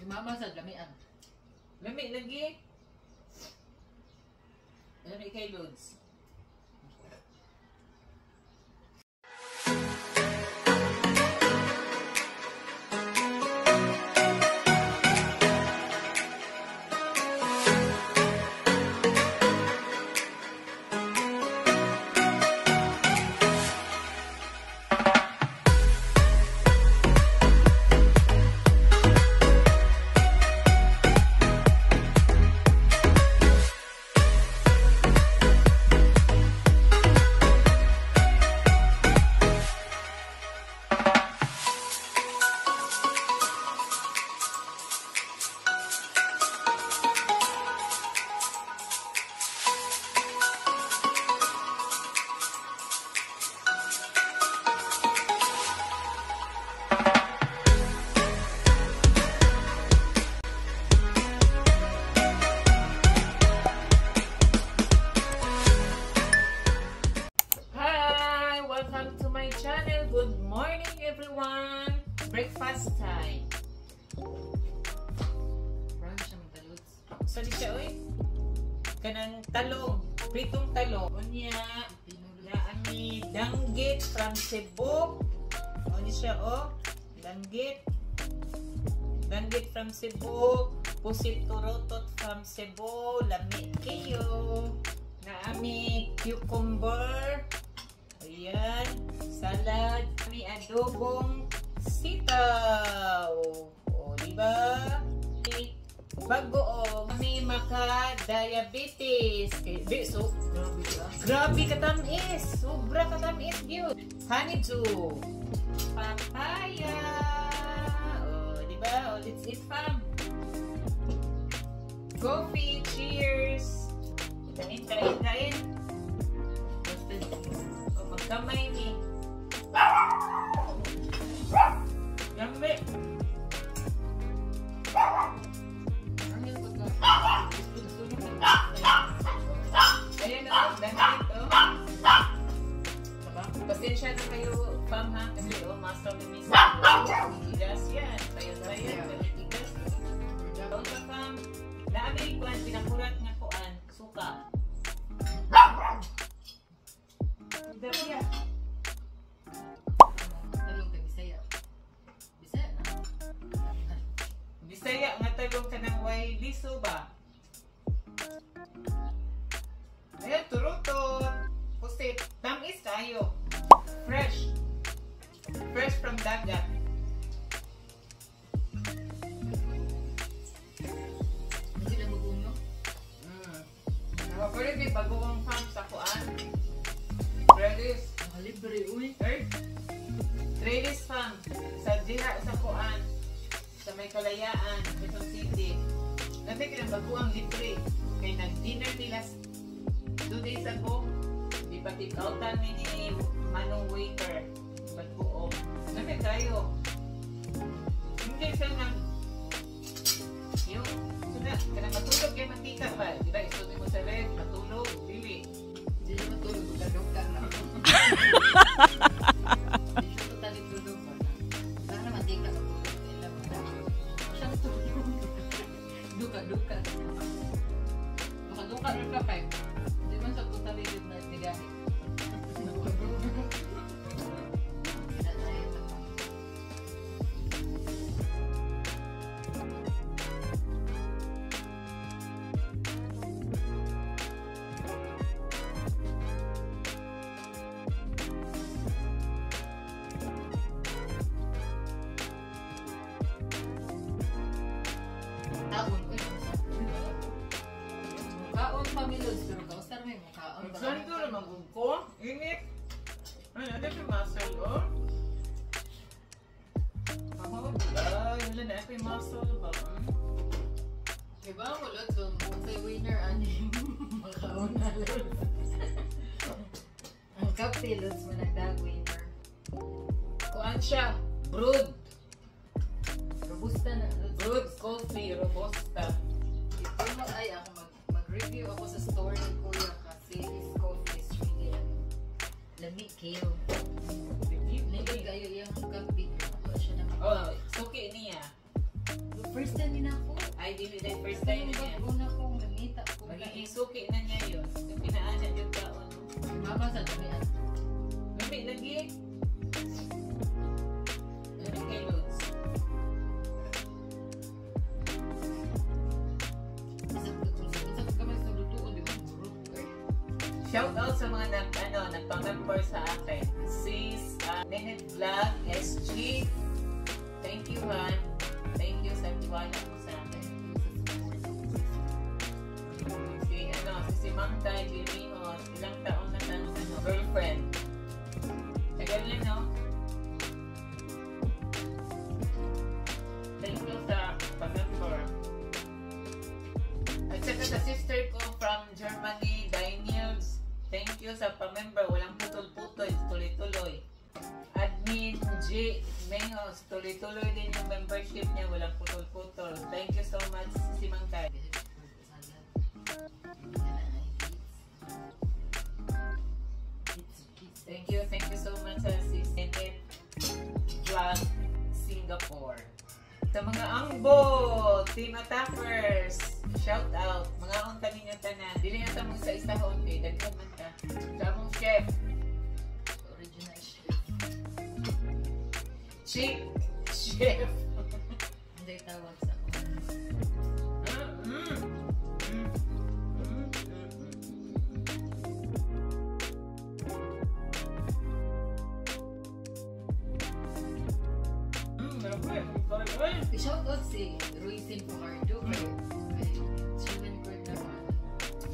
Mama sa lamian. Lami lagi. Lami kay Lods. Good morning everyone! Breakfast time! Brown siya mga taluts. Sali siya oy? Kanang talong, pritong talong. Unya, naami danggit from Cebu. Ano siya oh? Danggit. Danggit from Cebu. Pusit turotot from Cebu. Lami kayo. Naami cucumber. Ayan. Salad. May adobong sitaw. O, diba? Bago o. May maka-diabetes. So, grabe katamis. Sobra katamis yun. Honeydew. Papaya. O, diba? O, let's eat fam. Coffee. Cheers. Kain. O, magkamay ni. Yummy. Ayan na, dahil ito. Pasensya na kayo, fam ha, kasi master ni Miss. Tigas yan, tayo-tayo, tigas. Doon sa fam, naamig kuhan, pinakurat nga kuhan, suka. Dahil Bisaya nga talong ka ng way liso ba? Ayan, turutot. Pusit. Tamis tayo. Fresh. Fresh from dagat. Hindi lang mag-unyo? Pwede may bagoong farm sa kuan. Redis. Libre, uy. Redis farm. Sa diha sa kuan. Sa may Kalayaan, Quezon City. Kasi kinabaguang libre. Kaya nag-dinner nila 2 days ago. Di pa take-outan ni manong waiter. Baguong. Kasi tayo. Hindi siya nang yung kaya matulog kaya mantika ba? Diba? Isuti mo sa red, matulog, dili. Hindi siya matulog, matulog ka na. Hindi siya totally tulog ba? Saan na mantika matulog? Duka. Duka rin ka pa eh. Hindi man sa totally yun na nigahin. Kaon pamilos, pero kaustar mo yung kaon. Saan ko naman ko? Init. Ay, ano yung muscle, oh? Ako, ay, wala na ako yung muscle ba? Diba ang ulot doon? Kung winner, ani makaon na lang. Ang kapilots mo nagdag-winner. Kuan siya, brood. Robusta na. Brood coffee, robusta. Ito ay ako mag-review ako sa store ni Kuya kasi his coffee is really lami kayo. Nagad kayo yung kape. Ako siya naman. Oh, suki niya. First time din ako. Ay, dili dahil first time na niya. Una kong nangita ko. Magiging suki na niya yun. Yung pinaanan yung taon. Mama sa damihan. Lumi lagi. Lumi kay Lods. Shout out sa mga nagpamember sa akin. Sis, Nenet Vlog, SG. Thank you, Han. Thank you sa tiwala mo sa akin. Si Mangday, Birimihos, ilang taon na girlfriend. Tagal na, no? Thank you sa pag-member. At saka sa sister ko from Germany, Daniels. Thank you sa pag-member. Walang putol-putol, tuloy-tuloy. Admin J. Mehos, tuloy-tuloy din yung membership niya. Walang putol-putol. Thank you so much, si Mangday. Thank you so much sa sis Nenet Vlog Singapore. Sa mga angbo, team attackers, shout out. Mga unta ninyo tanan. Dili na mong sa isahon kay daghan man ta. Sa mong chef. Original chef. Chief chef. Hindi tawag sa ako. Shout out si Ruisin Pucardo.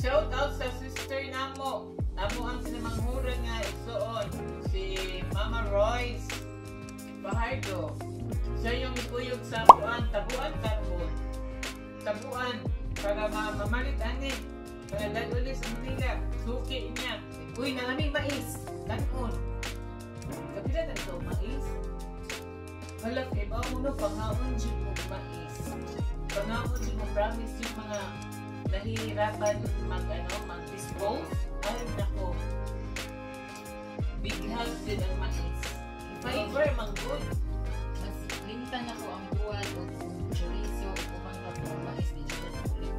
Shout out sa sister namo. Amo ang sinamanghura nga igsuon. Si Mama Royce Pahardo. Siya yung ikuyog sa tabuan karbon. Tabuan. Para mamalit ani. Para daguli sa Manila. Suki niya. Uy, nalaming mais. Kanon. Kapila na ito, mais. Hala, iba mo na pangaon dyan mo mais. Pangaon dyan mo promise yung mga nahihirapan mag-dispose. Ay, nako. Big help din ang mais. Fiber, manggod. Mas lintan ako ang buwan o chorizo o kumanta po ang mais. Di dyan na ulit.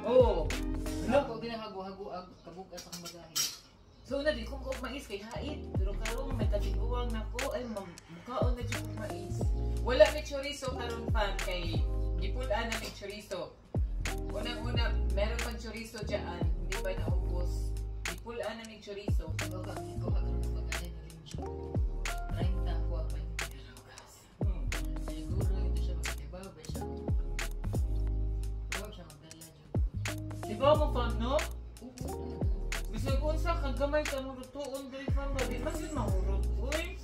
Oo. Ano ko ginagawa-haguag kabugas ang magahin. So, na di kong mais kay hait. Pero karong may katiguang na ko, ay mukhaon na dyan kong mais. Wala may chorizo karon pa kay gipulaan na may chorizo. Unang-una, meron pang chorizo dyan. Hindi ba naubos? Gipulaan na may chorizo. Ikaw ka karon ng magahin ng lingyo. 30 ako ang may nagkalagas. Siguro ito siya mag-ibaba siya. Huwag siya magdala dyan. Di ba mo pa, no? Bisag unsa kag gamay ka mo rutuon diri pa ba di man yun mahurot uy.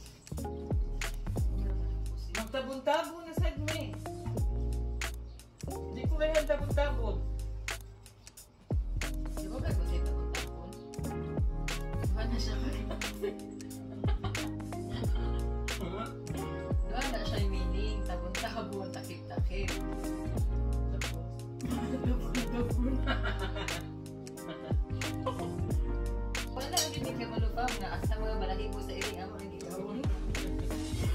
Magtabon-tabon na sad me. Di ko lang tabon-tabon. Di ba ba ko siya tabon-tabon? Diba na siya diba na siya meaning tabon-tabon, takip-takip. Tabon-tabon. Wala ang hindi ka malupang na asa mga malaking po sa iri amo ang gigawin.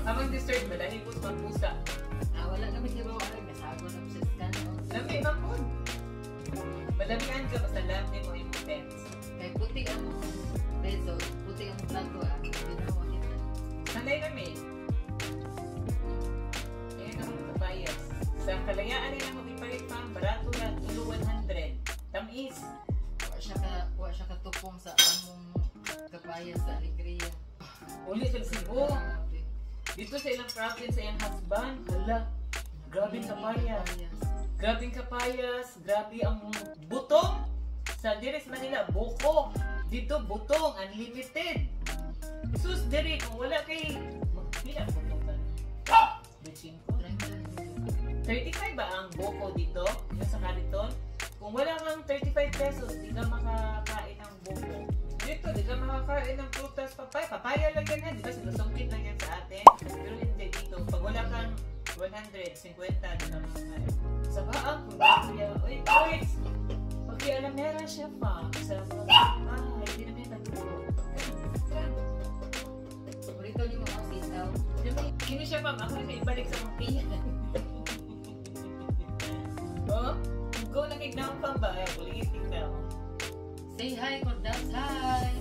Amang dessert ba dahil po sa pusa. Wala kami si Bawa ay nasago na po sa scan. Lami man po. Madamihan ka basta lami mo yung pens. Kaya puti ang peso, puti ang plato ginawa kita. Sanay kami. Ayan ang kabayas. Sa kalayaan nila mag-ipalit pa, barato lang, ulo 100. Tamis. Wa siya katupong sa among kabayan sa Alegria. Uli sa Cebu. Dito sa ilang province sa iyang husband. Hala, grabe kapayas. Grabe kapayas. Grabe ang butong. Sa Diris Manila, buko. Dito butong, unlimited. Sus, diri, kung wala kay... Magpila butong ka. 35 ba ang buko dito? Yung sa Cariton? Kung wala kang 35 pesos, di ka makakain ng buko. Dito, di ka makakain ng prutas, papaya. Papaya lang yan, di ba? Sinusungkit lang yan sa atin. Pero hindi dito. Pag wala kang 150, di ka makakain. Sa baang, kung kuya, oy, boys! Pag-ialam meron siya pa. Sa mga, hindi na may tagpo. Paborito ni mga sitaw. Hindi siya pa, ako na ibalik sa mga piyan. Lamig na ang ba? Ulitin daw. Say hi, Cordax. Hi!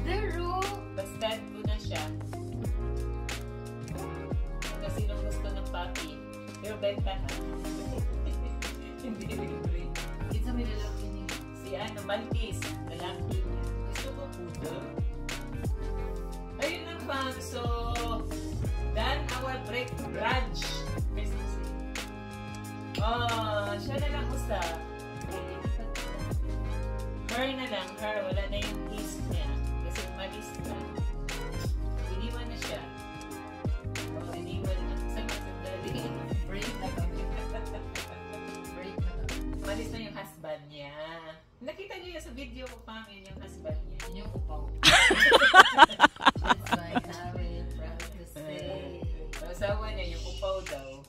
Pero, Basta ko na siya. Kung sinong gusto ng papi. Pero benta ha. Hindi libre. Kita may lalaki niya. Si Maltese. Lalaki niya. Gusto ko poodle. Ayun lang fam. So, done our break brunch. Christmas Eve. Siya na lang usa. Her na lang. Her. Wala na yung his niya. Kasi umalis na. Iniwan na siya. Iniwan na. Saan masandali? Break na kami. Break na kami. Umalis na yung husband niya. Nakita niyo yan sa video ko pa. Yun yung husband niya. Yun yung upaw. That's why namin proud to say. Asawa niya yung upaw daw.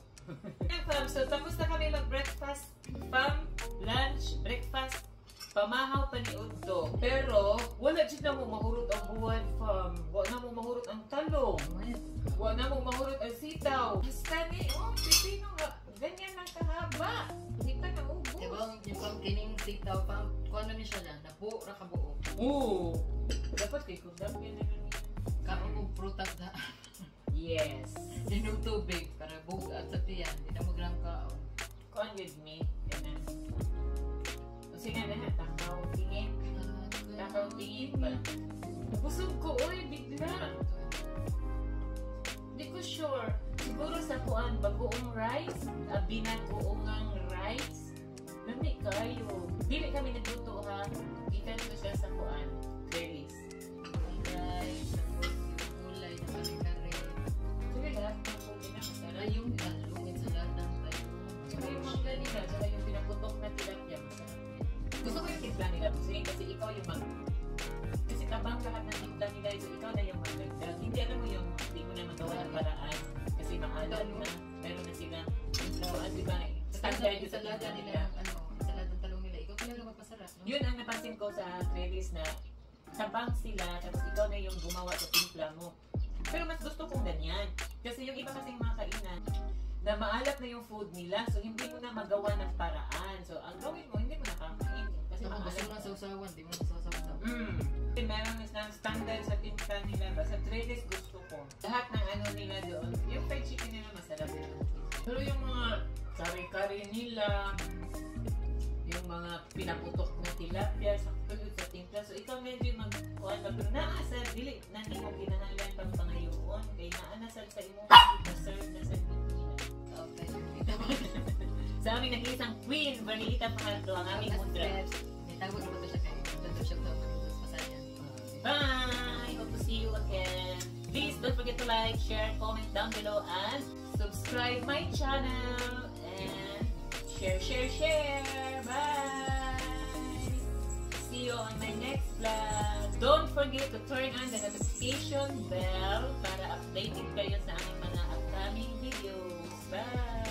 Fam, so tapos na kami mag-breakfast. Fam, lunch, breakfast. Pamahaw pa ni Udto. Pero, wala dyan na mo mahurot ang buwan, fam. Wala na mo mahurot ang talong. Wala na mo mahurot ang sitaw. Basta ni, pipino nga. Ganyan lang kahaba. Hindi ka na ubos. Diba, yung pang-kining sitaw, kung ano niya siya lang, nabuo na kabuo. Oo. Dapat kay kundang yan na lang. Karoon kong prutas na. Yes. Yung tubig, para bugat sa tiyan. Hindi na magrang kaon. Kuan with me. Yan na. Sige na, takaw tingin. Takaw tingin ba? Busog ko, oy, bigla. Di ko sure. Siguro sa kuan, bagoong rice, binagoongang rice. Lami kayo. Dili kami nagluto ha. Gikan ko siya sa kuan. Berries. Rice, tapos yung gulay na kare-kare. Sige, lahat ng kukin na masarap. Ay, yung talong, ensalada, tayo. Tsaka yung mangga nila, tsaka yung pinaputok na tilapia, masarap. Gusto ko yung timpla nila, Busing, kasi ikaw yung kasi tabang lahat ng timpla nila, so ikaw na yung magdagdag. Hindi alam mo yung, hindi mo na magawa ng paraan, kasi maalat na, meron na sila. So, di ba, standard yung sa ensalada timpla nila, nila. ensaladang talong nila. Ikaw talaga magpasarap, no? Yun ang napansin ko sa trellis na tabang sila, tapos ikaw na yung gumawa sa timpla mo. Pero mas gusto kong ganyan. Kasi yung iba kasing mga kainan, na maalat na yung food nila, so hindi mo na magawa ng paraan. So, ang gawin mo, hindi mo na kakain. Kasi Kung gusto mo maalat na sausawan, di mo na sausawan. Meron na standard sa timpla nila ba? Sa trellis gusto ko. Lahat ng ano nila doon, yung fried chicken nila masarap yun. Pero yung mga kare-kare nila, yung mga pinaputok na tilapia, sa tulad sa timpla. So, ikaw medyo mag-kuhan ka. Pero naasal, dili, nani mo kinahanglan pang pangayoon. Kaya naanasal sa imo, na-serve na sa Okay. sa aming nag-iisang queen, Bernita Pangalto, ang aming mundra. May tawag mo to siya kayo. Ito siya to. Pasayan. Bye! Hope to see you again. Please don't forget to like, share, comment down below, and subscribe my channel. And share. Bye! See you on my next vlog. Don't forget to turn on the notification bell para updated kayo sa aming mga upcoming videos. Bye!